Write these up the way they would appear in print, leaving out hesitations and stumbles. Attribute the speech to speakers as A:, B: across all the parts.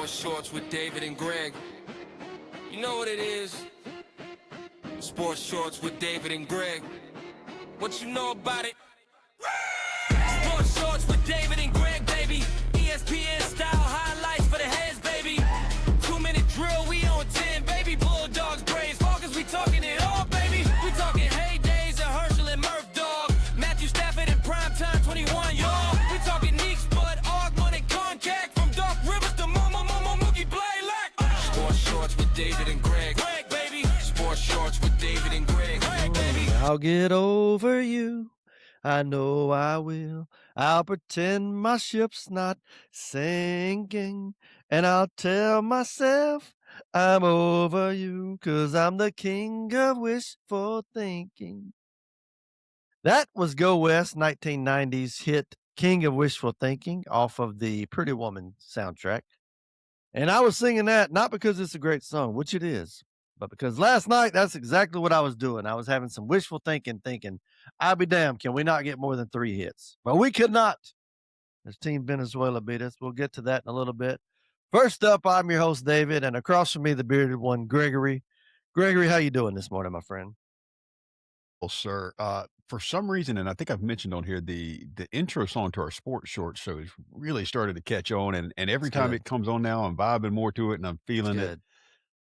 A: Sports Shorts with David and Greg. You know what it is? Sports Shorts with David and Greg. What you know about it? Sports Shorts with David and Greg, baby. ESPN style highlights for the heads, baby. 2-minute drill, we on 10, baby. Bulldogs, Braves, Falcons, we talking it all, baby. We talking heydays and Herschel and Murph Dog. Matthew Stafford in primetime 21, y'all. We talking Neeks, Bud, Augmont, and Concac. From Dark Rivers to Mookie Blaylock. Sports Shorts with David and Greg. Greg, baby. Sports Shorts with David and Greg. Greg, baby.
B: I'll get over you. I know I will. I'll pretend my ship's not sinking. And I'll tell myself I'm over you, 'cause I'm the king of wishful thinking. That was Go West 1990s hit King of Wishful Thinking off of the Pretty Woman soundtrack. And I was singing that not because it's a great song, which it is, but because last night, that's exactly what I was doing. I was having some wishful thinking, I'll be damned, can we not get more than 3 hits? But we could not, as Team Venezuela beat us. We'll get to that in a little bit. First up, I'm your host, David, and across from me, the bearded one, Gregory. Gregory, how you doing this morning, my friend?
C: Well, sir, for some reason, and I think I've mentioned on here, the intro song to our sports short show has really started to catch on, and every
B: It's
C: time
B: good.
C: it comes on now, I'm vibing more to it, and I'm
B: It's
C: feeling it.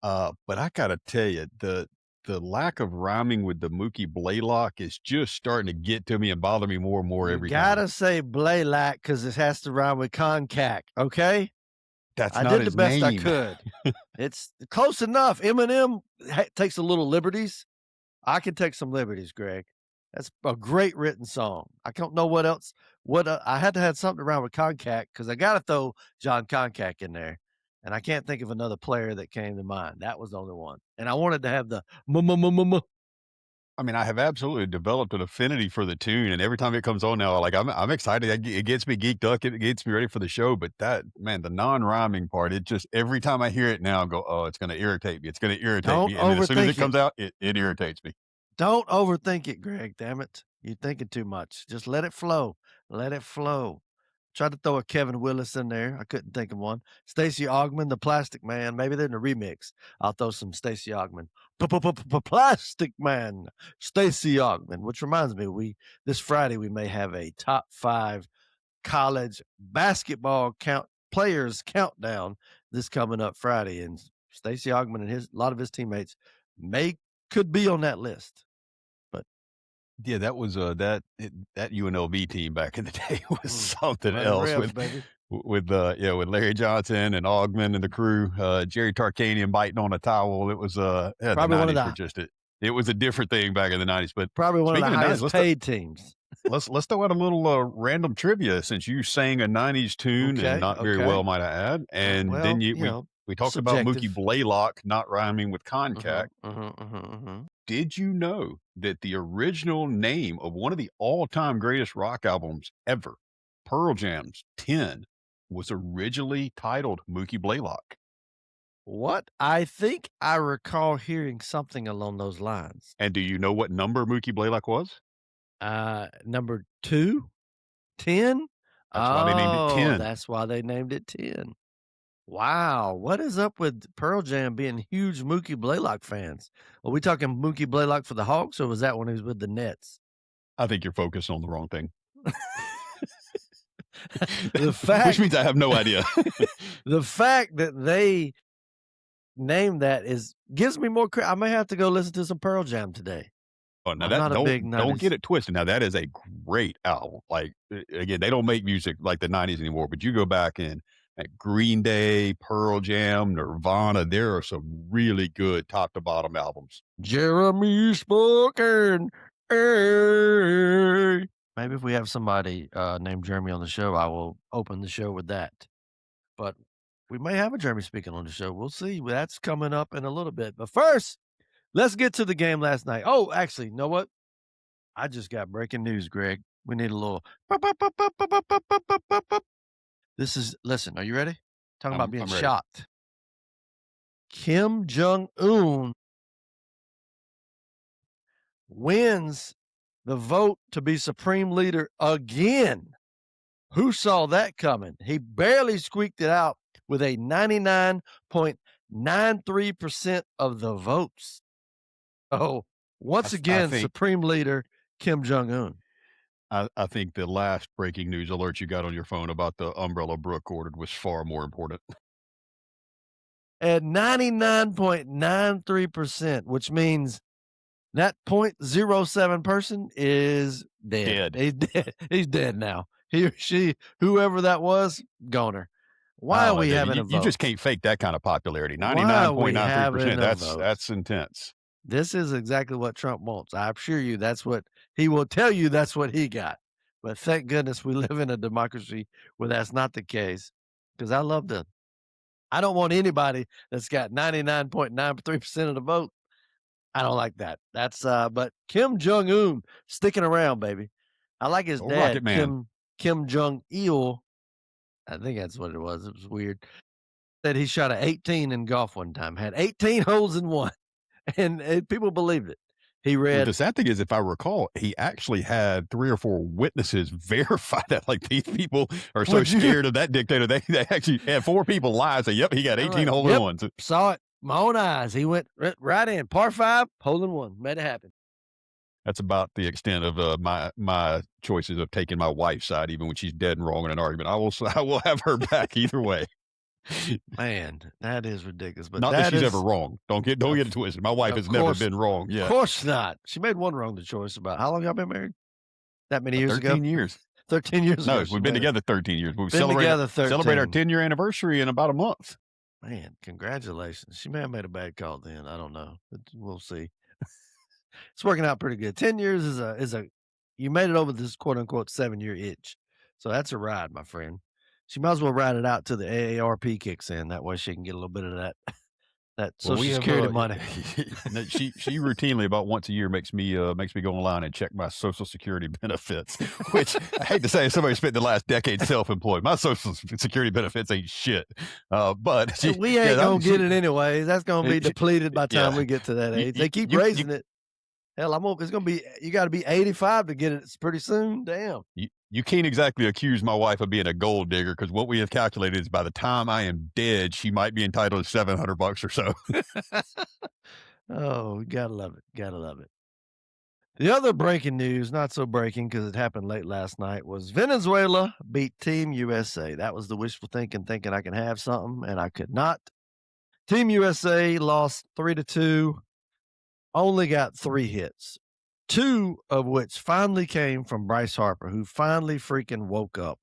B: good.
C: But I gotta tell you, the lack of rhyming with the Mookie Blaylock is just starting to get to me and bother me more and more
B: You
C: every
B: gotta
C: time.
B: say Blaylock because it has to rhyme with Concac, okay?
C: That's
B: I
C: not
B: did the
C: his
B: best I
C: name.
B: could. It's close enough. Eminem takes a little liberties. I can take some liberties, Greg. That's a great written song. I don't know what else. I had to have something around with Concac because I got to throw John Concac in there, and I can't think of another player that came to mind. That was the only one, and I wanted to have the
C: I mean, I have absolutely developed an affinity for the tune, and every time it comes on now, like I'm excited. It gets me geeked up. It gets me ready for the show. But that, man, the non-rhyming part, it just every time I hear it now, I go, oh, it's going to irritate me. It's going to irritate
B: Don't
C: me. And then as soon as
B: overthink
C: it comes out, it irritates me.
B: Don't overthink it, Greg. Damn it, you're thinking too much. Just let it flow. Let it flow. Tried to throw a Kevin Willis in there. I couldn't think of one. Stacey Augmon, the Plastic Man. Maybe they're in a remix. I'll throw some Stacey Augmon. Plastic Man, Stacey Augmon. Which reminds me, this Friday we may have a top 5 college basketball players countdown this coming up Friday, and Stacey Augmon and a lot of his teammates could be on that list.
C: Yeah, that was that UNLV team back in the day was something
B: Running
C: else
B: Rebs, baby.
C: with Larry Johnson and Augmon and the crew, Jerry Tarkanian biting on a towel. It was
B: Probably
C: the
B: one of
C: 90s
B: the
C: were just it was a different thing back in the 90s. But
B: probably one of the
C: speaking of 90s,
B: highest paid teams.
C: let's throw out a little random trivia since you sang a 90s tune and not very well, might I add. And
B: Well,
C: then
B: you know,
C: we talked about Mookie
B: subjective.
C: Blaylock not rhyming with Concac.
B: Mm-hmm.
C: Did you know that the original name of one of the all-time greatest rock albums ever, Pearl Jam's 10, was originally titled Mookie Blaylock?
B: What? I think I recall hearing something along those lines.
C: And do you know what number Mookie Blaylock was?
B: Number 2? 10?
C: That's why they named it 10.
B: That's why they named it 10. Wow. What is up with Pearl Jam being huge Mookie Blaylock fans? Are we talking Mookie Blaylock for the Hawks, or was that when he was with the Nets?
C: I think you're focused on the wrong thing.
B: Which
C: means I have no idea.
B: The fact that they named that gives me more credit. I may have to go listen to some Pearl Jam today.
C: Oh, now
B: don't
C: get it twisted. Now that is a great album. Like, again, they don't make music like the 90s anymore, but you go back and at Green Day, Pearl Jam, Nirvana, there are some really good top to bottom albums.
B: Jeremy Spoken. Hey. Maybe if we have somebody named Jeremy on the show, I will open the show with that. But we may have a Jeremy speaking on the show. We'll see. That's coming up in a little bit. But first, let's get to the game last night. Oh, actually, you know what? I just got breaking news, Greg. We need a little. Listen, are you ready? Talking about being shot. Kim Jong-un wins the vote to be supreme leader again. Who saw that coming? He barely squeaked it out with a 99.93% of the votes. Oh, once
C: I
B: again,
C: think
B: Supreme Leader Kim Jong Un.
C: I think the last breaking news alert you got on your phone about the umbrella Brooke ordered was far more important.
B: At 99.93%, which means that 0.07 person is dead.
C: Dead.
B: He's dead. He's dead now. He or she, whoever that was, goner.
C: I
B: Why are
C: don't know,
B: we
C: dude.
B: having a
C: You just
B: vote?
C: can't fake that kind of popularity.
B: Why are we having
C: 99.93%,
B: a vote?
C: that's intense.
B: This is exactly what Trump wants. I assure you that's what he will tell you that's what he got. But thank goodness we live in a democracy where that's not the case. Because I don't want anybody that's got 99.93% of the vote. I don't like that. That's but Kim Jong Un sticking around, baby. I like his
C: Oh, Rocket
B: dad,
C: Man.
B: Kim Jong Il. I think that's what it was. It was weird. That he shot a 18 in golf one time, had 18 holes in one, and people believed it. He
C: Well,
B: read,
C: the sad thing is, if I recall, he actually had 3 or 4 witnesses verify that, like, these people are so
B: "Would you?"
C: scared of that dictator, they actually had 4 people lie and say, "Yep, he got
B: I'm
C: 18
B: like,
C: hole in
B: "Yep,
C: ones."
B: saw it, my own eyes." He went right in, par five, hole in one, made it happen.
C: That's about the extent of, my choices of taking my wife's side even when she's dead and wrong in an argument. I will have her back either way.
B: Man, that is ridiculous. But
C: Not that
B: that
C: she's ever
B: is,
C: wrong. Don't get it twisted. My wife
B: of
C: has never
B: course,
C: been wrong
B: of
C: yet.
B: course not. She made one wrong choice about how long y'all been married? That many years ago?
C: 13 years.
B: 13 years ago,
C: No,
B: she
C: we've been
B: made it.
C: together 13 years. We
B: Been together
C: celebrate our
B: 13.
C: 10-year anniversary in about a month.
B: Man, congratulations. She may have made a bad call then. I don't know. We'll see. It's working out pretty good. 10 years is a you made it over this quote unquote 7-year itch. So that's a ride, my friend. She might as well ride it out till the AARP kicks in. That way she can get a little bit of that
C: Well, we
B: Social
C: have
B: Security money.
C: no, she routinely about once a year makes me go online and check my Social Security benefits, which I hate to say, somebody spent the last decade self-employed. My Social Security benefits ain't shit. But
B: And we ain't gonna get it anyway. That's gonna be
C: she,
B: depleted by the time
C: yeah,
B: we get to that age.
C: you,
B: They keep
C: you, you,
B: raising it. Hell, it's gonna be you gotta be 85 to get it pretty soon. Damn.
C: you can't exactly accuse my wife of being a gold digger because what we have calculated is by the time I am dead, she might be entitled to $700 or so.
B: Oh, gotta love it. Gotta love it. The other breaking news, not so breaking because it happened late last night, was Venezuela beat Team USA. That was the wishful thinking I can have something, and I could not. Team USA lost 3-2, only got 3 hits, 2 of which finally came from Bryce Harper, who finally freaking woke up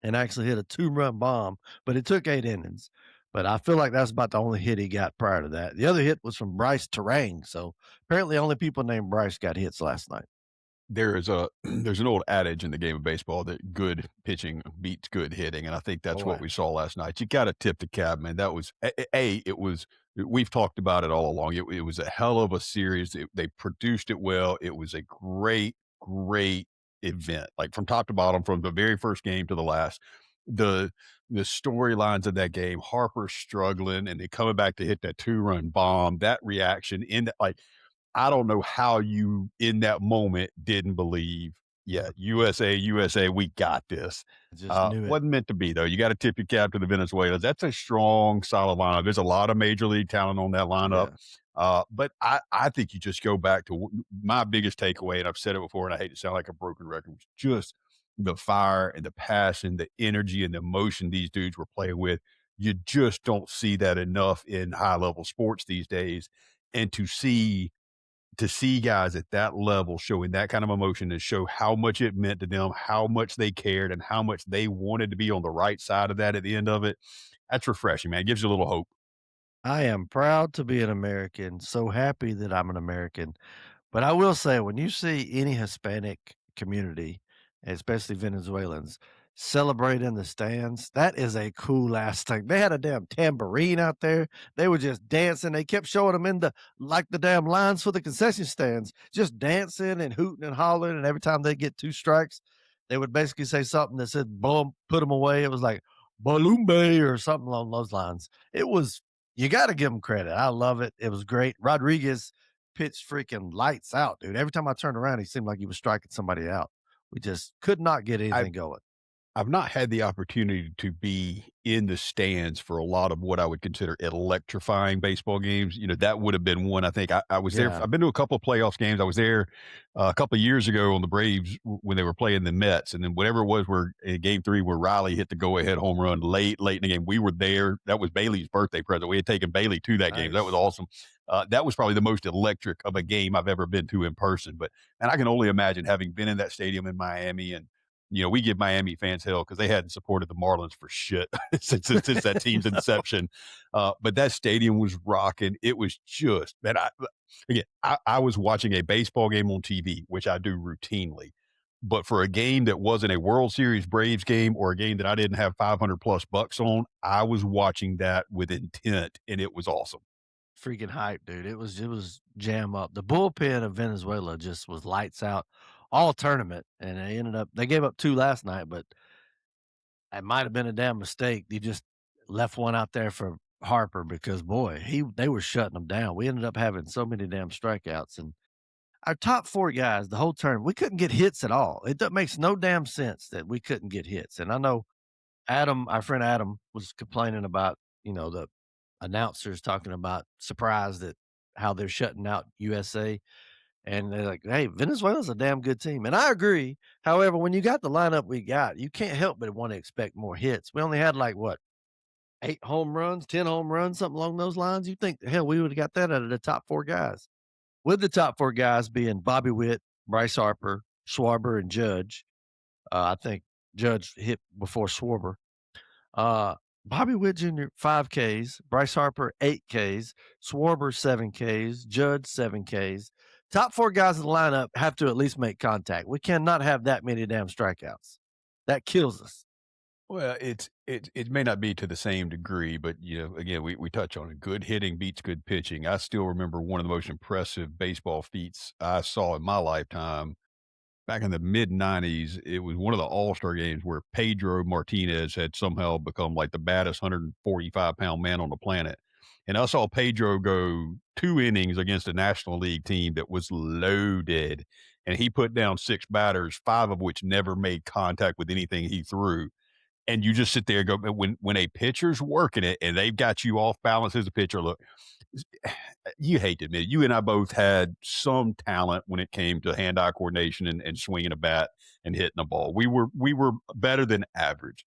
B: and actually hit a 2-run bomb, but it took 8 innings. But I feel like that's about the only hit he got prior to that. The other hit was from Bryce Terang. So apparently only people named Bryce got hits last night.
C: There's an old adage in the game of baseball that good pitching beats good hitting, and I think that's
B: Boy,
C: what we saw last night. You got to tip the cap, man. That was it was. We've talked about it all along. It was a hell of a series. They produced it well. It was a great event, like from top to bottom, from the very first game to the last. The the storylines of that game, Harper struggling and then coming back to hit that 2-run bomb, that reaction in that, like I don't know how you in that moment didn't believe, yeah, USA, we got this.
B: just knew it.
C: Wasn't meant to be though. You got to tip your cap to the Venezuelans. That's a strong, solid lineup. There's a lot of major league talent on that lineup.
B: Yeah.
C: But I think you just go back to my biggest takeaway, and I've said it before, and I hate to sound like a broken record, was just the fire and the passion, the energy and the emotion these dudes were playing with. You just don't see that enough in high level sports these days. And to see guys at that level showing that kind of emotion and show how much it meant to them, how much they cared, and how much they wanted to be on the right side of that at the end of it, that's refreshing, man. It gives you a little hope.
B: I am proud to be an American, so happy that I'm an American. But I will say, when you see any Hispanic community, especially Venezuelans, celebrate in the stands, that is a cool ass thing. They had a damn tambourine out there. They were just dancing. They kept showing them in the damn lines for the concession stands, just dancing and hooting and hollering. And every time they get 2 strikes, they would basically say something that said, boom, put them away. It was like, Balumbe or something along those lines. It was, you got to give them credit. I love it. It was great. Rodriguez pitched freaking lights out, dude. Every time I turned around, he seemed like he was striking somebody out. We just could not get
C: I
B: anything going.
C: I've not had the opportunity to be in the stands for a lot of what I would consider electrifying baseball games. That would have been one. I think I was there.
B: Yeah.
C: I've been to a couple of playoffs games. I was there a couple of years ago on the Braves when they were playing the Mets, and then whatever it was, where in Game 3 where Riley hit the go-ahead home run late in the game, we were there. That was Bailey's birthday present. We had taken Bailey to that game. That was
B: Nice.
C: awesome. That was probably the most electric of a game I've ever been to in person. And I can only imagine having been in that stadium in Miami. And we give Miami fans hell because they hadn't supported the Marlins for shit since that team's inception. But that stadium was rocking. It was just, man. I was watching a baseball game on TV, which I do routinely. But for a game that wasn't a World Series Braves game or a game that I didn't have 500 plus bucks on, I was watching that with intent, and it was awesome.
B: Freaking hype, dude. It was jam up. The bullpen of Venezuela just was lights out all tournament, and they gave up 2 last night, but it might have been a damn mistake. You just left one out there for Harper because boy, they were shutting them down. We ended up having so many damn strikeouts, and our top 4 guys the whole tournament, we couldn't get hits at all. Makes no damn sense that we couldn't get hits. And I know Adam, our friend Adam, was complaining about, the announcers talking about surprised at how they're shutting out USA. And they're like, hey, Venezuela's a damn good team. And I agree. However, when you got the lineup we got, you can't help but want to expect more hits. We only had like what, 8 home runs, 10 home runs, something along those lines. You think, hell, we would have got that out of the top 4 guys. With the top 4 guys being Bobby Witt, Bryce Harper, Schwarber, and Judge. I think Judge hit before Schwarber. Uh, Bobby Witt Jr., 5 Ks, Bryce Harper, 8 Ks, Schwarber, 7 Ks, Judge, 7 Ks. Top 4 guys in the lineup have to at least make contact. We cannot have that many damn strikeouts. That kills us.
C: Well, it may not be to the same degree, but again, we touch on it. Good hitting beats good pitching. I still remember one of the most impressive baseball feats I saw in my lifetime back in the mid '90s. It was one of the All Star games where Pedro Martinez had somehow become like the baddest 145-pound man on the planet. And I saw Pedro go 2 innings against a National League team that was loaded. And he put down 6 batters, 5 of which never made contact with anything he threw. And you just sit there and go, when a pitcher's working it and they've got you off balance as a pitcher, look, you hate to admit it, you and I both had some talent when it came to hand-eye coordination and swinging a bat and hitting a ball. We were better than average.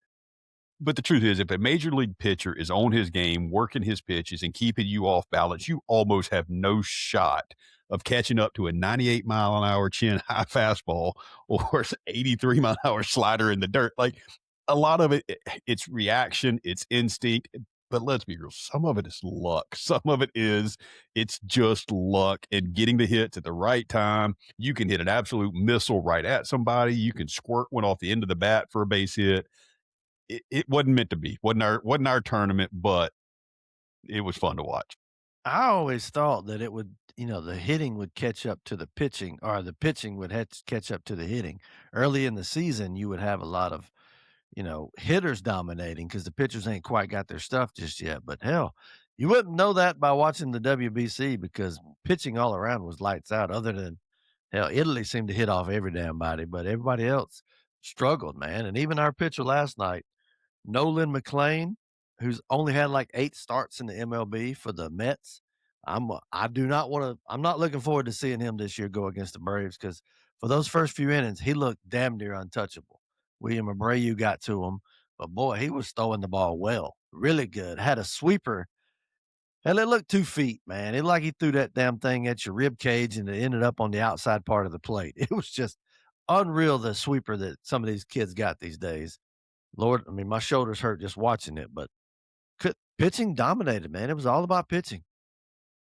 C: But the truth is, if a major league pitcher is on his game, working his pitches and keeping you off balance, you almost have no shot of catching up to a 98 mile an hour chin high fastball or 83 mile an hour slider in the dirt. Like a lot of it, it's reaction, it's instinct. But let's be real, some of it is luck. Some of it's just luck and getting the hits at the right time. You can hit an absolute missile right at somebody. You can squirt one off the end of the bat for a base hit. It wasn't meant to be. Wasn't our tournament, but it was fun to watch.
B: I always thought that it would, the hitting would catch up to the pitching, or the pitching would catch up to the hitting. Early in the season, you would have a lot of, hitters dominating because the pitchers ain't quite got their stuff just yet. But hell, you wouldn't know that by watching the WBC because pitching all around was lights out, other than hell, Italy seemed to hit off every damn body, but everybody else struggled, man. And even our pitcher last night, Nolan McLean, who's only had like 8 starts in the MLB for the Mets. I'm not looking forward to seeing him this year go against the Braves because for those first few innings, he looked damn near untouchable. William Abreu got to him, but boy, he was throwing the ball well, really good. Had a sweeper. And it looked 2 feet, man. It like he threw that damn thing at your rib cage and it ended up on the outside part of the plate. It was just unreal, the sweeper that some of these kids got these days. Lord, I mean, my shoulders hurt just watching it, but pitching dominated, man. It was all about pitching.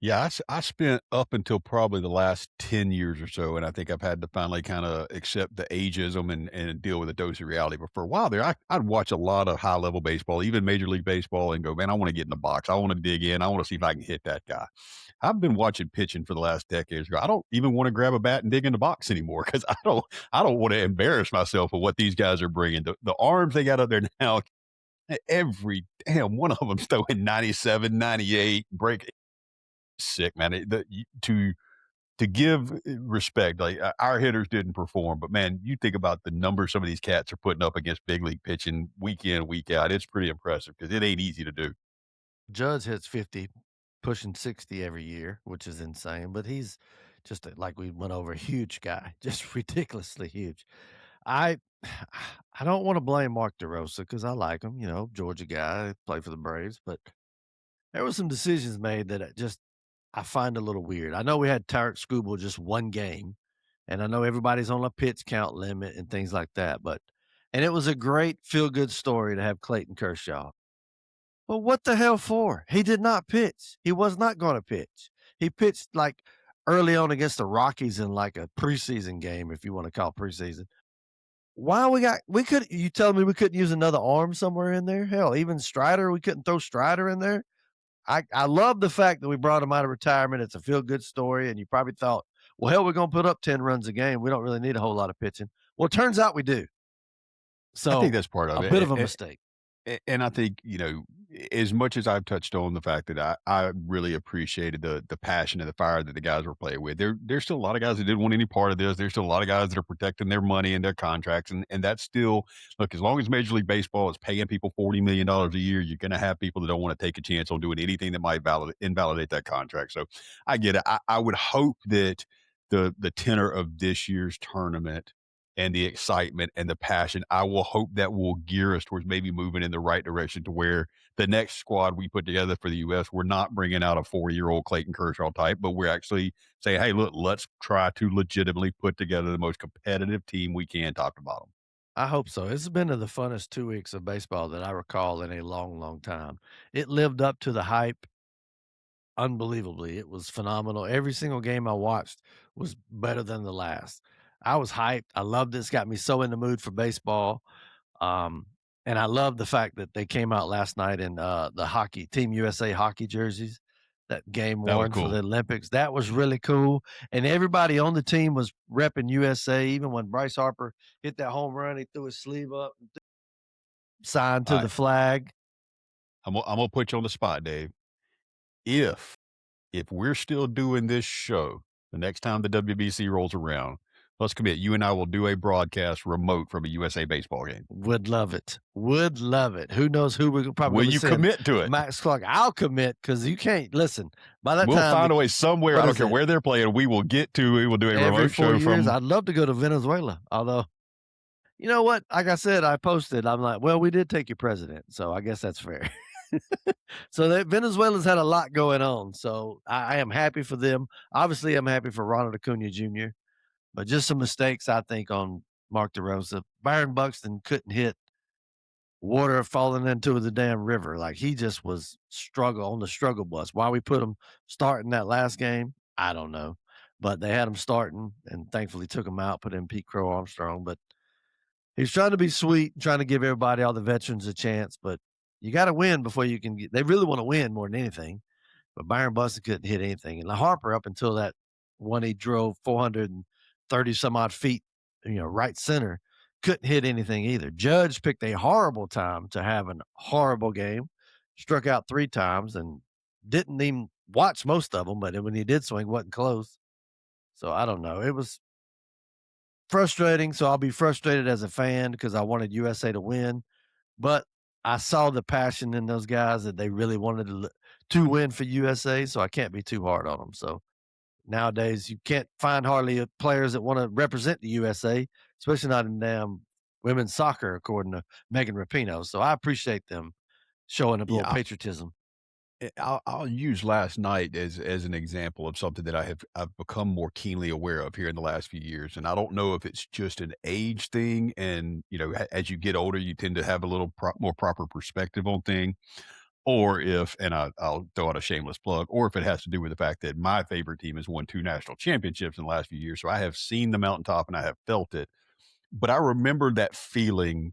C: Yeah, I spent up until probably the last 10 years or so, and I think I've had to finally kind of accept the ageism and deal with a dose of reality. But for a while there, I'd watch a lot of high level baseball, even Major League Baseball, and go, man, I want to get in the box. I want to dig in. I want to see if I can hit that guy. I've been watching pitching for the last decade. I don't even want to grab a bat and dig in the box anymore because I don't want to embarrass myself with what these guys are bringing. The arms they got up there now, every damn one of them throwing 97, 98, break sick, man. To to give respect, like our hitters didn't perform, but man, you think about the numbers some of these cats are putting up against big league pitching week in, week out. It's pretty impressive because it ain't easy to do.
B: Judge hits 50, pushing 60 every year, which is insane, but he's just like we went over, a huge guy, just ridiculously huge. I I don't want to blame Mark DeRosa because I like him, Georgia guy, play for the Braves, but there were some decisions made that I find a little weird. I know we had Tarek Skubal just one game, and I know everybody's on a pitch count limit and things like that, and it was a great feel good story to have Clayton Kershaw. But what the hell for? He did not pitch. He was not going to pitch. He pitched like early on against the Rockies in like a preseason game, if you want to call preseason. Why you telling me we couldn't use another arm somewhere in there? Hell, even Strider, we couldn't throw Strider in there. I love the fact that we brought him out of retirement. It's a feel good story. And you probably thought, well, hell, we're going to put up 10 runs a game. We don't really need a whole lot of pitching. Well, it turns out we do.
C: I think
B: So
C: that's part
B: a
C: of
B: bit
C: it.
B: of a mistake.
C: And I think, as much as I've touched on the fact that I really appreciated the passion and the fire that the guys were playing with, there's still a lot of guys that didn't want any part of this. There's still a lot of guys that are protecting their money and their contracts. And that's still, look, as long as Major League Baseball is paying people $40 million a year, you're going to have people that don't want to take a chance on doing anything that might invalidate that contract. So I get it. I would hope that the tenor of this year's tournament and the excitement and the passion, I will hope that will gear us towards maybe moving in the right direction to where the next squad we put together for the U.S., we're not bringing out a 4-year-old Clayton Kershaw type, but we're actually saying, hey, look, let's try to legitimately put together the most competitive team we can top to bottom.
B: I hope so. It's been the funnest 2 weeks of baseball that I recall in a long, long time. It lived up to the hype unbelievably. It was phenomenal. Every single game I watched was better than the last. I was hyped. I loved this. Got me so in the mood for baseball. Um, and I love the fact that they came out last night in the hockey Team USA hockey jerseys. That game
C: That was
B: worn for
C: cool.
B: the Olympics. That was really cool. And everybody on the team was repping USA. Even when Bryce Harper hit that home run, he threw his sleeve up, signed to
C: All
B: the
C: right.
B: flag.
C: I'm gonna put you on the spot, Dave. If if we're still doing this show the next time the WBC rolls around, let's commit. You and I will do a broadcast remote from a USA baseball game.
B: Would love it. Would love it. Who knows who we're probably
C: Will
B: going to
C: you
B: send?
C: commit to it?
B: Max Clark. I'll commit because you can't listen. By that
C: We'll
B: time,
C: find a way somewhere.
B: what
C: I don't
B: is
C: care
B: it?
C: where they're playing. We will do a
B: Every
C: remote
B: 4
C: show
B: years,
C: from.
B: I'd love to go to Venezuela. Although, you know what? Like I said, I posted. I'm like, well, we did take your president, so I guess that's fair. So Venezuela's had a lot going on. So I am happy for them. Obviously, I'm happy for Ronald Acuna Jr. But just some mistakes, I think, on Mark DeRosa. Byron Buxton couldn't hit water falling into the damn river. Like he just was on the struggle bus. Why we put him starting that last game, I don't know. But they had him starting and thankfully took him out, put in Pete Crow Armstrong. But he's trying to be sweet, trying to give everybody, all the veterans, a chance. But you got to win before you can get. They really want to win more than anything. But Byron Buxton couldn't hit anything. And Harper, up until that one, he drove 430 some odd feet, right center, couldn't hit anything either. Judge picked a horrible time to have a horrible game, struck out 3 times, and didn't even watch most of them. But when he did swing, wasn't close. So I don't know. It was frustrating. So I'll be frustrated as a fan because I wanted USA to win. But I saw the passion in those guys that they really wanted to win for USA. So I can't be too hard on them. So nowadays, you can't find hardly players that want to represent the USA, especially not in damn women's soccer, according to Megan Rapinoe. So I appreciate them showing a little
C: Yeah,
B: patriotism.
C: I'll use last night as an example of something that I've become more keenly aware of here in the last few years, and I don't know if it's just an age thing, and as you get older, you tend to have a little more proper perspective on thing, or if, and I'll throw out a shameless plug, or if it has to do with the fact that my favorite team has won 2 national championships in the last few years, so I have seen the mountaintop and I have felt it. But I remember that feeling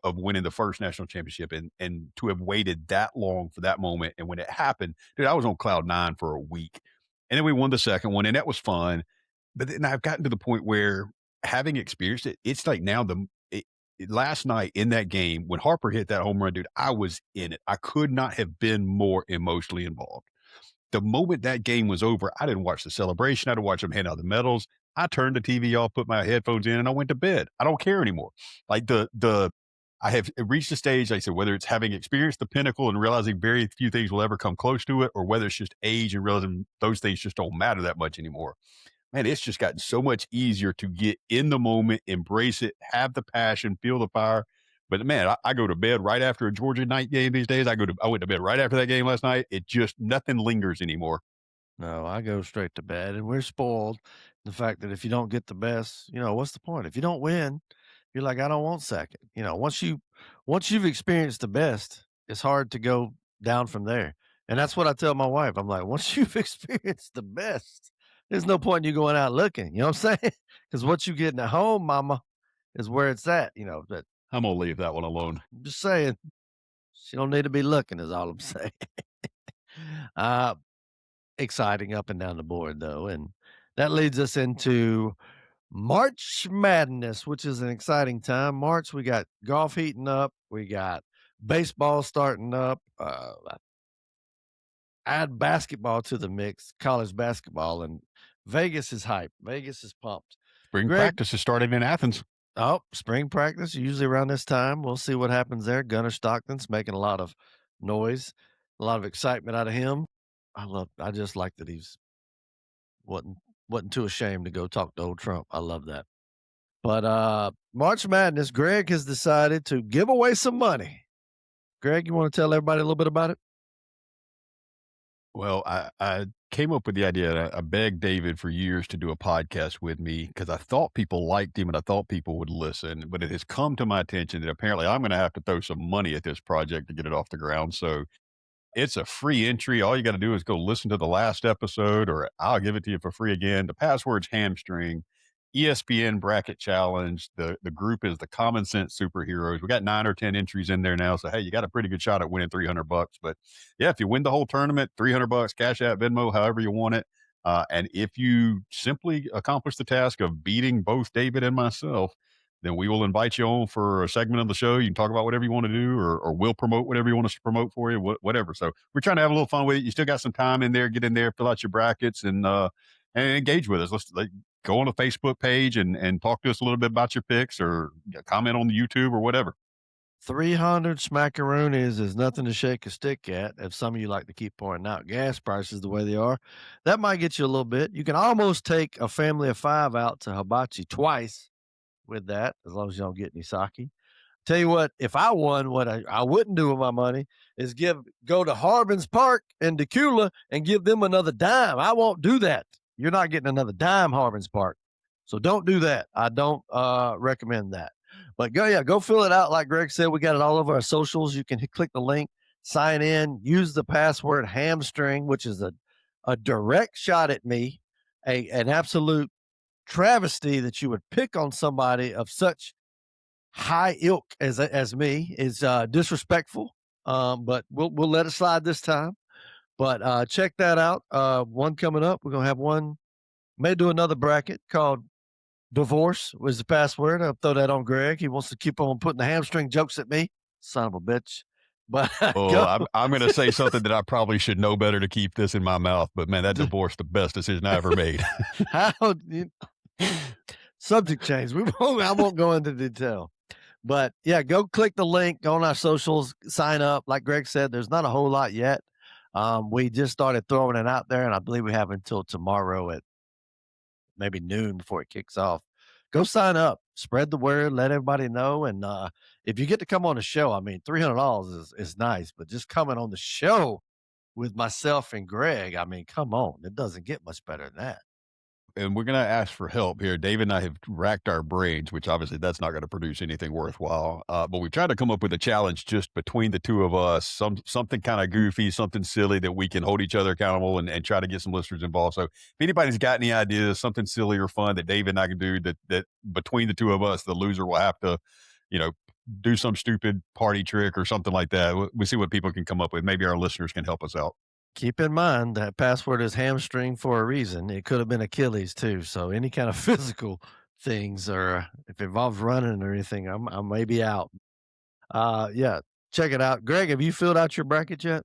C: of winning the first national championship and to have waited that long for that moment. And when it happened, dude, I was on cloud 9 for a week. And then we won the second one, and that was fun. But then I've gotten to the point where, having experienced it, it's like now last night in that game when Harper hit that home run, dude, I was in it. I could not have been more emotionally involved. the moment that game was over, I didn't watch the celebration. I didn't watch them hand out the medals. I turned the TV off, put my headphones in, and I went to bed. I don't care anymore. Like I have reached a stage, like I said, whether it's having experienced the pinnacle and realizing very few things will ever come close to it, or whether it's just age and realizing those things just don't matter that much anymore. Man, it's just gotten so much easier to get in the moment, embrace it, have the passion, feel the fire. But man, I go to bed right after a Georgia night game these days. I went to bed right after that game last night. It just nothing lingers anymore.
B: No, I go straight to bed, and we're spoiled. The fact that if you don't get the best, what's the point? If you don't win, you're like, I don't want second. Once you've experienced the best, it's hard to go down from there. And that's what I tell my wife. I'm like, once you've experienced the best, there's no point in you going out looking. You know what I'm saying? Because what you getting at home, mama, is where it's at. But
C: I'm gonna leave that one alone.
B: I'm just saying, she don't need to be looking. Is all I'm saying. uh, Exciting up and down the board, though. And that leads us into March Madness, which is an exciting time. March, we got golf heating up, we got baseball starting up. Add basketball to the mix, college basketball, and Vegas is hype. Vegas is pumped.
C: Spring
B: Greg,
C: practice is starting in Athens.
B: oh, spring practice, usually around this time. We'll see what happens there. Gunnar Stockton's making a lot of noise, a lot of excitement out of him. I just like that he's wasn't wasn't too ashamed to go talk to old Trump. I love that. But March Madness, Greg has decided to give away some money. Greg, you want to tell everybody a little bit about it?
C: Well, I came up with the idea. I begged David for years to do a podcast with me because I thought people liked him and I thought people would listen. But it has come to my attention that apparently I'm going to have to throw some money at this project to get it off the ground. So it's a free entry. All you got to do is go listen to the last episode, or I'll give it to you for free again. The password's hamstring. ESPN bracket challenge. The group is the Common Sense Superheroes. We got 9 or 10 entries in there now. So hey, you got a pretty good shot at winning $300. But yeah, if you win the whole tournament, $300, Cash App, Venmo, however you want it. And if you simply accomplish the task of beating both David and myself, then we will invite you on for a segment of the show. You can talk about whatever you want to do, or we'll promote whatever you want us to promote for you, whatever. So we're trying to have a little fun with it. You still got some time in there. Get in there, fill out your brackets, and engage with us. Let's go on the Facebook page and talk to us a little bit about your picks, or comment on the YouTube or whatever.
B: 300 smackaroonies is nothing to shake a stick at. If some of you like to keep pouring out gas prices the way they are, that might get you a little bit. You can almost take a family of 5 out to hibachi twice with that, as long as you don't get any sake. Tell you what, if I won, what I wouldn't do with my money is go to Harbin's Park in Decula and give them another dime. I won't do that. You're not getting another dime, Harbin's Park. So don't do that. I don't recommend that. But go fill it out. Like Greg said, we got it all over our socials. You can click the link, sign in, use the password hamstring, which is a direct shot at me, an absolute travesty that you would pick on somebody of such high ilk as me is disrespectful. But we'll let it slide this time. But check that out. One coming up. We're gonna have one. May do another bracket called divorce was the password. I'll throw that on Greg. He wants to keep on putting the hamstring jokes at me. Son of a bitch. But
C: Oh,
B: go.
C: I'm going to say something that I probably should know better to keep this in my mouth. But man, that divorce, the best decision I ever made.
B: How you, subject change. I won't go into detail. But yeah, go click the link on our socials, sign up. Like Greg said, there's not a whole lot yet. We just started throwing it out there, and I believe we have until tomorrow at maybe noon before it kicks off. Go sign up, spread the word, let everybody know. And if you get to come on the show, I mean, $300 is nice, but just coming on the show with myself and Greg, I mean, come on, it doesn't get much better than that.
C: And we're going to ask for help here. David and I have racked our brains, which obviously that's not going to produce anything worthwhile. But we tried to come up with a challenge just between the two of us, something kind of goofy, something silly that we can hold each other accountable and try to get some listeners involved. So if anybody's got any ideas, something silly or fun that David and I can do that between the two of us, the loser will have to, you know, do some stupid party trick or something like that. We see what people can come up with. Maybe our listeners can help us out.
B: Keep in mind that password is hamstring for a reason. It could have been Achilles too. So any kind of physical things, or if it involves running or anything, I may be out. Yeah, check it out. Greg, have you filled out your bracket yet?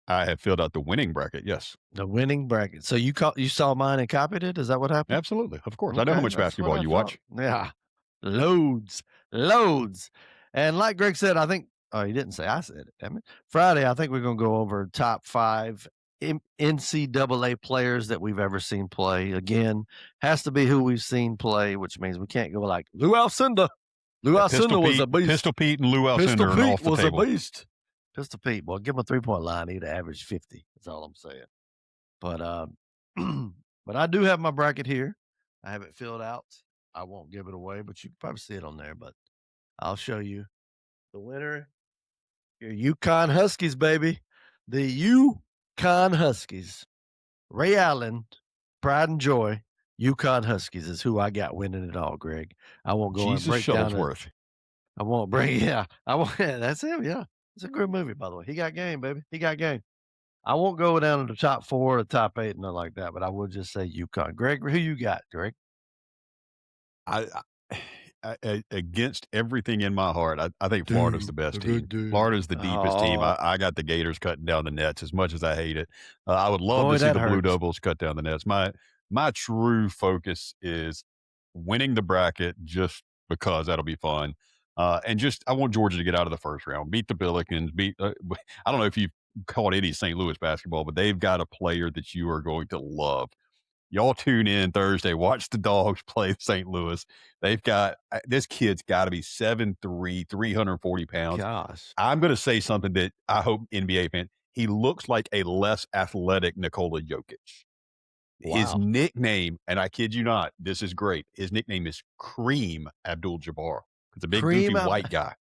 C: I have filled out the winning bracket, yes.
B: The winning bracket. So you saw mine and copied it? Is that what happened?
C: Absolutely, of course. I know how
B: Okay,
C: much
B: that's what
C: basketball
B: I
C: you
B: thought.
C: watch.
B: Yeah. Loads, loads. And like Greg said, I think oh, he didn't say, I said it, damn it. Friday, I think we're gonna go over top 5 NCAA players that we've ever seen play. Again, has to be who we've seen play, which means we can't go like Lou Alcindor. Lou
C: Yeah,
B: Alcindor was a beast.
C: Pistol Pete and Lou
B: Pistol
C: Alcindor are
B: Pete
C: off the
B: was a
C: table.
B: beast. Pistol Pete, well, give him a 3-point line. He'd average 50. That's all I'm saying. But but I do have my bracket here. I have it filled out. I won't give it away, but you can probably see it on there. But I'll show you the winner. Your Yukon Huskies, baby. The Yukon Huskies. Ray Allen, Pride and Joy, Yukon Huskies is who I got winning it all, Greg. I won't go and
C: Jesus
B: break down it.
C: Shuttlesworth.
B: I won't bring yeah. I won't that's him, yeah. It's a good movie, by the way. He got game, baby. He got game. I won't go down to the top 4 or the top 8, nothing like that, but I will just say UConn. Greg, who you got, Greg?
C: I, against everything in my heart, I think Florida's the best team. Florida's the deepest team. I got the Gators cutting down the nets as much as I hate it. I would love
B: Boy,
C: to see
B: that
C: the Blue
B: hurts.
C: Devils cut down the nets. My true focus is winning the bracket just because that'll be fun. And just I want Georgia to get out of the first round, beat the Billikens, I don't know if you've caught any St. Louis basketball, but they've got a player that you are going to love. Y'all tune in Thursday, watch the Dogs play St. Louis. They've got this kid's got to be 7'3", 340 pounds.
B: Gosh.
C: I'm going to say something that I hope NBA fans. He looks like a less athletic Nikola Jokic.
B: Wow.
C: His nickname, and I kid you not, this is great. His nickname is Kareem Abdul-Jabbar. It's a big goofy white guy.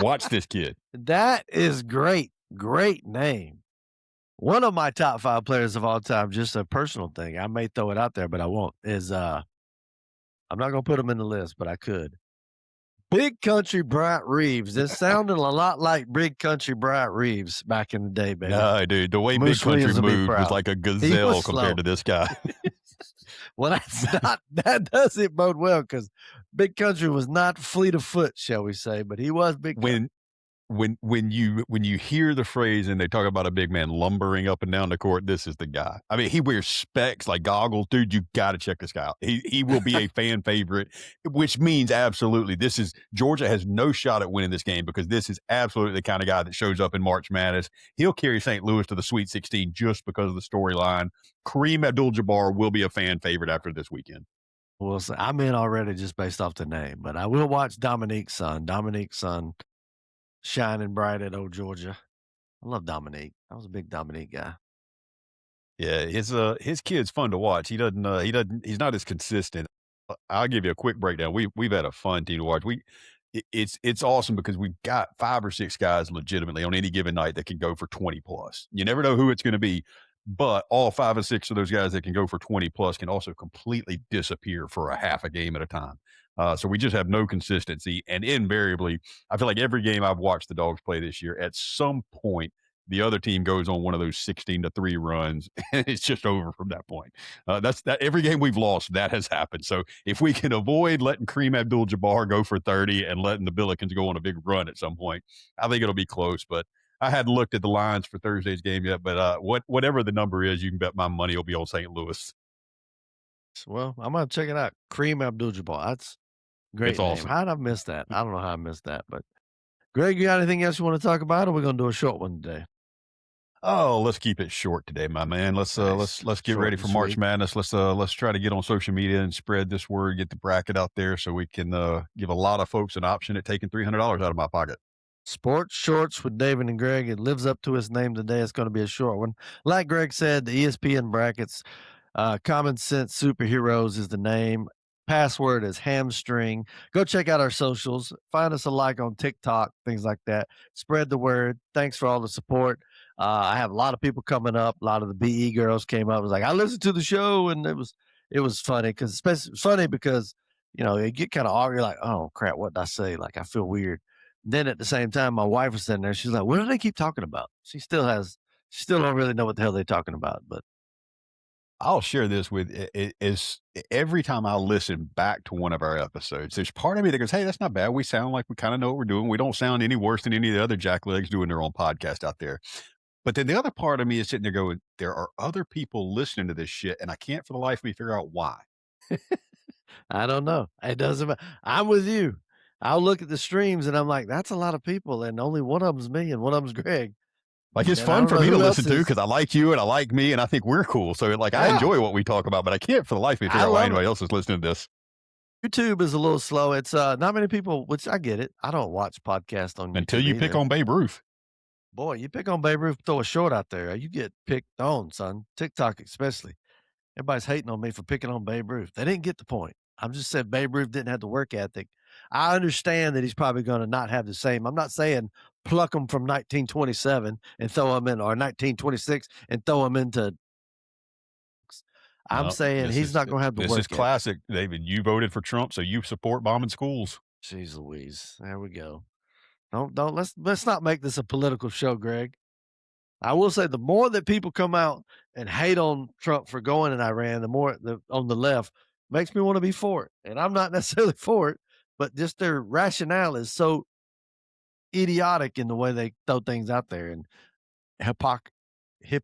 C: Watch this kid.
B: That is great. Great name. One of my top 5 players of all time, just a personal thing. I may throw it out there, but I won't. Is I'm not gonna put him in the list, but I could. Big Country Bryant Reeves. This sounded a lot like Big Country Bryant Reeves back in the day, baby.
C: No, dude, the way
B: Moose
C: Big Country
B: Williams will be
C: moved was
B: proud.
C: like a
B: He
C: gazelle
B: was slow.
C: compared to this guy.
B: Well, that's not that doesn't bode well because Big Country was not fleet of foot, shall we say, but he was big.
C: When you hear the phrase and they talk about a big man lumbering up and down the court, this is the guy. I mean, he wears specs like goggles, dude. You got to check this guy out. He will be a fan favorite, which means absolutely Georgia has no shot at winning this game because this is absolutely the kind of guy that shows up in March Madness. He'll carry St. Louis to the Sweet 16 just because of the storyline. Kareem Abdul-Jabbar will be a fan favorite after this weekend.
B: Well, so I'm in already just based off the name, but I will watch Dominique's son. Dominique's son shining bright at old Georgia. I love Dominique. I was a big Dominique guy.
C: Yeah, his kid's fun to watch. He's not as consistent. I'll give you a quick breakdown. We've had a fun team to watch. It's awesome because we've got 5 or 6 guys legitimately on any given night that can go for 20 plus. You never know who it's going to be, but all 5 or 6 of those guys that can go for 20 plus can also completely disappear for a half a game at a time. So we just have no consistency. And invariably, I feel like every game I've watched the Dogs play this year, at some point, the other team goes on one of those 16-3 runs, and it's just over from that point. That's every game we've lost, that has happened. So if we can avoid letting Kareem Abdul-Jabbar go for 30 and letting the Billikens go on a big run at some point, I think it'll be close. But I hadn't looked at the lines for Thursday's game yet. But whatever the number is, you can bet my money will be on St. Louis.
B: Well, I'm gonna check it out. Kareem Abdul-Jabbar. That's great
C: It's
B: name.
C: awesome.
B: How did I miss that? I don't know how I missed that, but Greg, you got anything else you want to talk about, or we're gonna do a short one today?
C: Oh, let's keep it short today, my man. Let's
B: Nice.
C: get
B: Short
C: ready
B: and
C: for March
B: sweet.
C: Madness. Let's try to get on social media and spread this word, get the bracket out there so we can give a lot of folks an option at taking $300 out of my pocket.
B: Sports Shorts with David and Greg. It lives up to its name today. It's going to be a short one. Like Greg said, the ESPN brackets, Common Sense Superheroes is the name. Password is hamstring. Go check out our socials. Find us a like on TikTok, things like that. Spread the word. Thanks for all the support. I have a lot of people coming up. A lot of the BE girls came up. It was like, I listened to the show, and it was funny because you get kind of argued like, oh crap, what did I say? Like I feel weird. Then at the same time, my wife was sitting there. She's like, what do they keep talking about? She still don't really know what the hell they're talking about. But
C: I'll share this with is every time I listen back to one of our episodes, there's part of me that goes, hey, that's not bad. We sound like we kind of know what we're doing. We don't sound any worse than any of the other jacklegs doing their own podcast out there. But then the other part of me is sitting there going, there are other people listening to this shit, and I can't for the life of me figure out why.
B: I don't know. It doesn't ma I'm with you. I'll look at the streams and I'm like, "That's a lot of people, and only one of them's me and one of them's Greg."
C: Like, it's
B: And I
C: fun
B: don't
C: for
B: know
C: me to
B: who else
C: listen to
B: is.
C: because I like you and I like me and I think we're cool. So, like, I
B: Yeah,
C: enjoy what we talk about, but I can't for the life of me
B: I
C: figure out why
B: love it.
C: anybody else is listening to this.
B: YouTube is a little slow. It's, not many people, which I get it. I don't watch podcasts on
C: Until
B: YouTube
C: you pick
B: either.
C: on Babe Ruth.
B: Boy, you pick on Babe Ruth, throw a short out there, you get picked on, son. TikTok especially. Everybody's hating on me for picking on Babe Ruth. They didn't get the point. I'm just saying Babe Ruth didn't have the work ethic. I understand that he's probably gonna not have the same. I'm not saying pluck him from 1927 and throw him in or 1926 and throw him into. I'm
C: No,
B: saying he's not gonna have the
C: this is
B: work ethic.
C: classic, David. You voted for Trump, so you support bombing schools.
B: Jeez Louise. There we go. Don't let's not make this a political show, Greg. I will say the more that people come out and hate on Trump for going in Iran, the more on the left makes me want to be for it. And I'm not necessarily for it, but just their rationale is so idiotic in the way they throw things out there, and hypoc- hip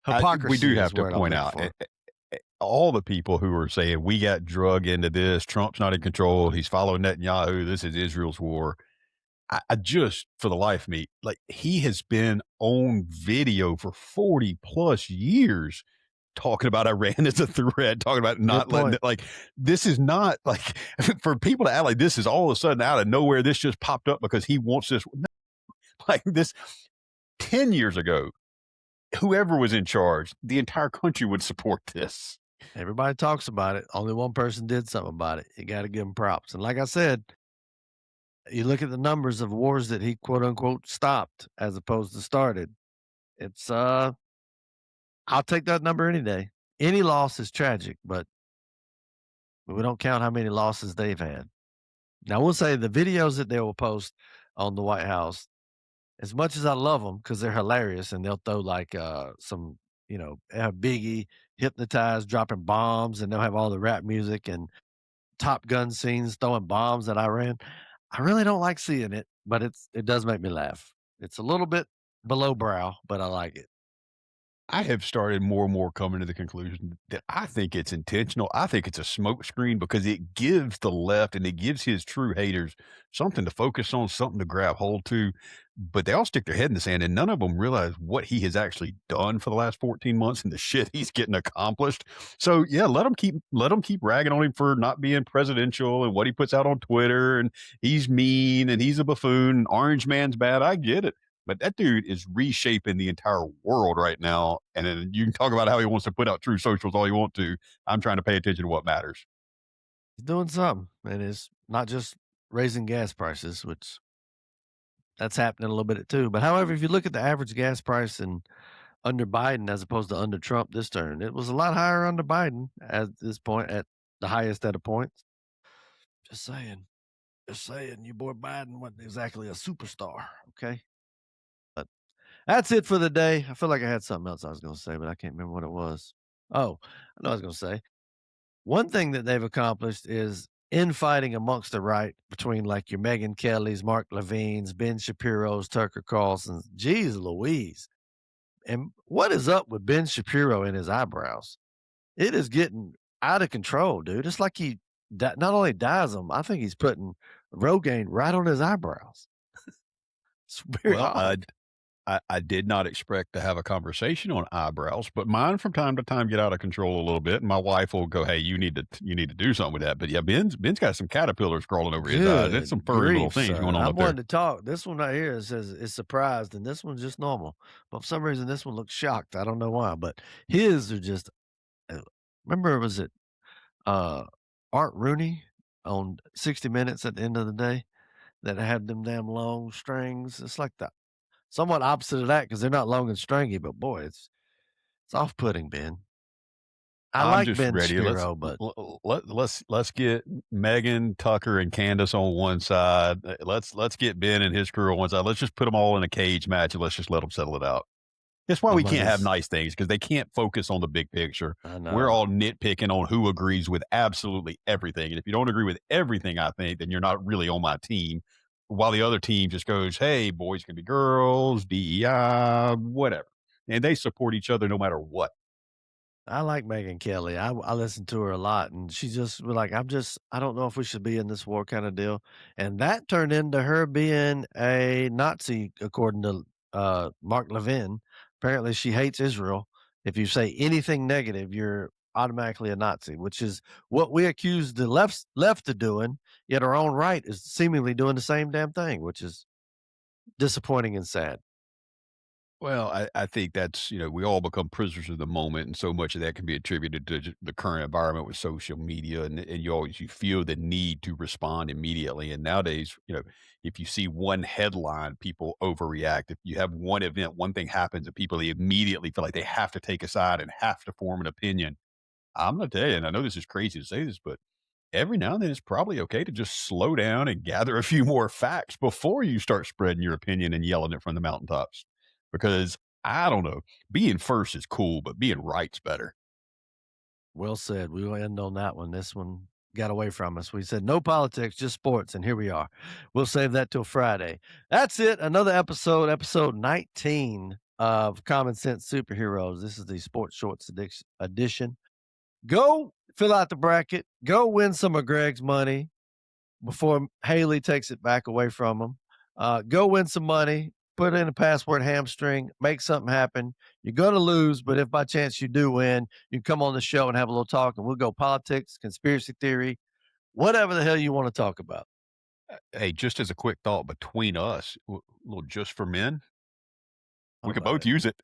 C: We do
B: hypocrisy is
C: have
B: the
C: to
B: word I'm
C: point
B: looking
C: out
B: for.
C: all the people who are saying we got drug into this, Trump's not in control, he's following Netanyahu, this is Israel's war. I just, for the life of me, like he has been on video for 40 plus years talking about Iran as a threat, talking about
B: Good
C: not letting
B: point.
C: it like this is not like for people to act like this is all of a sudden out of nowhere, this just popped up because he wants this like this 10 years ago, whoever was in charge, the entire country would support this.
B: Everybody talks about it. Only one person did something about it. You got to give him props. And like I said, you look at the numbers of wars that he quote unquote stopped as opposed to started. It's I'll take that number any day. Any loss is tragic, but we don't count how many losses they've had. Now, we'll say the videos that they will post on the White House, as much as I love them because they're hilarious and they'll throw like some, have Biggie hypnotized, dropping bombs, and they'll have all the rap music and Top Gun scenes throwing bombs at Iran. I really don't like seeing it, but it does make me laugh. It's a little bit below brow, but I like it.
C: I have started more and more coming to the conclusion that I think it's intentional. I think it's a smokescreen because it gives the left and it gives his true haters something to focus on, something to grab hold to. But they all stick their head in the sand and none of them realize what he has actually done for the last 14 months and the shit he's getting accomplished. So yeah, let them keep ragging on him for not being presidential and what he puts out on Twitter and he's mean and he's a buffoon. Orange man's bad. I get it. But that dude is reshaping the entire world right now. And then you can talk about how he wants to put out true socials all you want to. I'm trying to pay attention to what matters.
B: He's doing something, and it's not just raising gas prices, which that's happening a little bit too. But however, if you look at the average gas price and under Biden as opposed to under Trump this turn, it was a lot higher under Biden at this point, at the highest at a point. Just saying. Just saying, your boy Biden wasn't exactly a superstar. Okay. But that's it for the day. I feel like I had something else I was going to say, but I can't remember what it was. Oh, I know what I was going to say. One thing that they've accomplished is infighting amongst the right between like your Megan Kelly's, Mark Levine's, Ben Shapiro's, Tucker Carlson's. Geez Louise. And what is up with Ben Shapiro and his eyebrows? It is getting out of control, dude. It's like he not only dyes them, I think he's putting Rogaine right on his eyebrows. It's very
C: Well,
B: odd.
C: I did not expect to have a conversation on eyebrows, but mine from time to time get out of control a little bit. And my wife will go, "Hey, you need to do something with that." But yeah, Ben's got some caterpillars crawling over his eyes. It's some
B: Good
C: furry little
B: grief,
C: things going
B: son.
C: on
B: I'm
C: up there.
B: wanting to talk. This one right here it says it's surprised, and this one's just normal. But for some reason, this one looks shocked. I don't know why, but his are just. uh, Remember, was it uh, Art Rooney on 60 Minutes at the end of the day that had them damn long strings? It's like the somewhat opposite of that because they're not long and stringy, but boy, it's off-putting, Ben. I
C: I'm
B: like
C: just
B: Ben
C: ready.
B: Shapiro, but
C: Let's get Megan, Tucker, and Candace on one side. Let's get Ben and his crew on one side. Let's just put them all in a cage match and let's just let them settle it out. That's why we
B: among
C: can't have
B: us,
C: nice things because they can't focus on the big picture.
B: I
C: We're
B: know.
C: all nitpicking on who agrees with absolutely everything. And if you don't agree with everything I think, then you're not really on my team. while the other team just goes, "Hey, boys can be girls, DEI, whatever," and they support each other no matter what.
B: I like Megyn Kelly. I listen to her a lot, and she just was like, I don't know if we should be in this war kinda deal." And that turned into her being a Nazi, according to, Mark Levin. Apparently, she hates Israel. If you say anything negative, you're automatically a Nazi, which is what we accuse the left of doing, yet our own right is seemingly doing the same damn thing, which is disappointing and sad.
C: Well, I think that's, we all become prisoners of the moment, and so much of that can be attributed to the current environment with social media, and you feel the need to respond immediately. And nowadays, if you see one headline, people overreact. If you have one event, one thing happens, and people they immediately feel like they have to take a side and have to form an opinion. I'm gonna tell you, and I know this is crazy to say this, but every now and then it's probably okay to just slow down and gather a few more facts before you start spreading your opinion and yelling it from the mountaintops. Because I don't know, being first is cool, but being right's better.
B: Well said. We will end on that one. This one got away from us. We said no politics, just sports, and here we are. We'll save that till Friday. That's it. Another episode 19 of Common Sense Superheroes. This is the Sports Shorts edition. Go fill out the bracket. Go win some of Greg's money before Haley takes it back away from him. Go win some money, put in a password hamstring, make something happen. You're going to lose, but if by chance you do win, you can come on the show and have a little talk, and we'll go politics, conspiracy theory, whatever the hell you want to talk about.
C: Hey, just as a quick thought between us, a little just for men,
B: I
C: we could
B: love
C: both
B: it.
C: use it.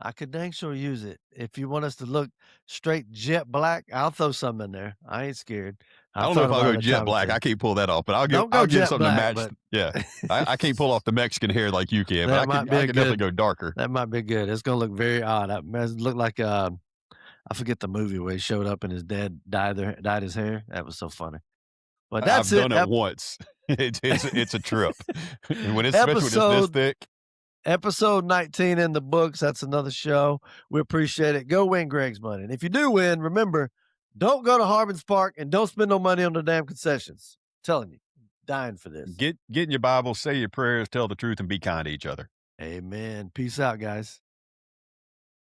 B: I could dang sure use it. If you want us to look straight jet black, I'll throw some in there. I ain't scared.
C: I
B: I've
C: don't know
B: thought
C: if I'll
B: about
C: go
B: it a
C: jet
B: time or
C: black.
B: two.
C: I can't pull that off, but I'll give
B: Don't go
C: I'll give
B: jet
C: something to
B: black,
C: match.
B: but
C: Yeah, I can't pull off the Mexican hair like you can, but
B: that might be
C: I
B: a
C: can definitely
B: good.
C: go darker.
B: That might be good. It's gonna look very odd. That must look like I forget the movie where he showed up and his dad dyed his hair. That was so funny. But that's
C: I've
B: it.
C: done it once. It's a trip, and when it's especially when it's this
B: Episode
C: thick.
B: episode 19 in the books. That's another show. We appreciate it. Go win Greg's money. And if you do win, remember, don't go to Harbins Park and don't spend no money on the damn concessions. I'm telling you, dying for this.
C: Get in your Bible, say your prayers, tell the truth, and be kind to each other.
B: Amen. Peace out, guys.